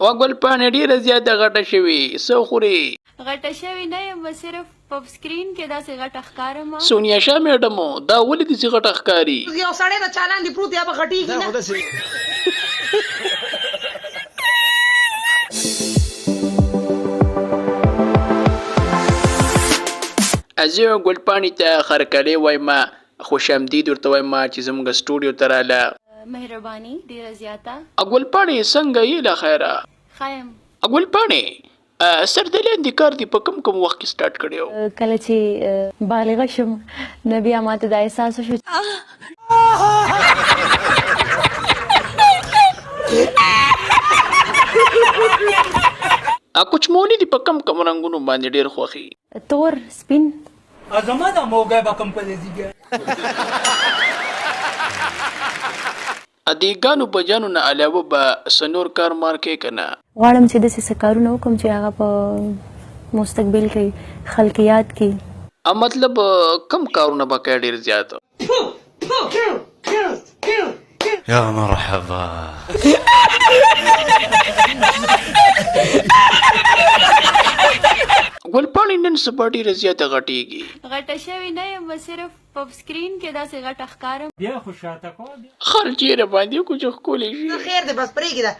ګل پاڼې ډېره زیاته غټه شوې څه خورې غټه شوې نه یم صرف په سکرین کې داسې غټه ښکارم سونیا شاه میډمو دا ولې داسې غټه ښکاري یو سړی د چا لاندې پروت یا به غټېږي نه زه ګل پاڼې ته خرکلی وایم خوش آمدید ورته وایم چې زموږ سټوډیو ته راله مهرباني ډېره زیاته ګل پاڼې څنګه یې له خیره ښه یم ګل پاڼې سر د لاندې کار دې په کوم وخت کې سټارټ کړی و کله چې بالغه شم نو بیا ماته دا احساس وشو کوچمونې دې په کوم رنګونو باندې ډېر خوښي تور سپین زما د موږی به کوم په لذیږه د ګانو بجانو نه علاوه به څه نور کار مار کې که نه غواړم چې داسې څه کارونه وکړم چې هغه په مستقبل کې خلقیات کې مطلب کم کارونه به کوې ډېر زیات یا مرحبا ګل پاڼې نن سبا ډېره زیاته غټېږي غټه شوې نه یم صرف په سکرین کې داسې غټه ښکارم بیا خو شاته کوه خر چیرې باندې کو چې ښکلی شي خیر دی بس پرېږده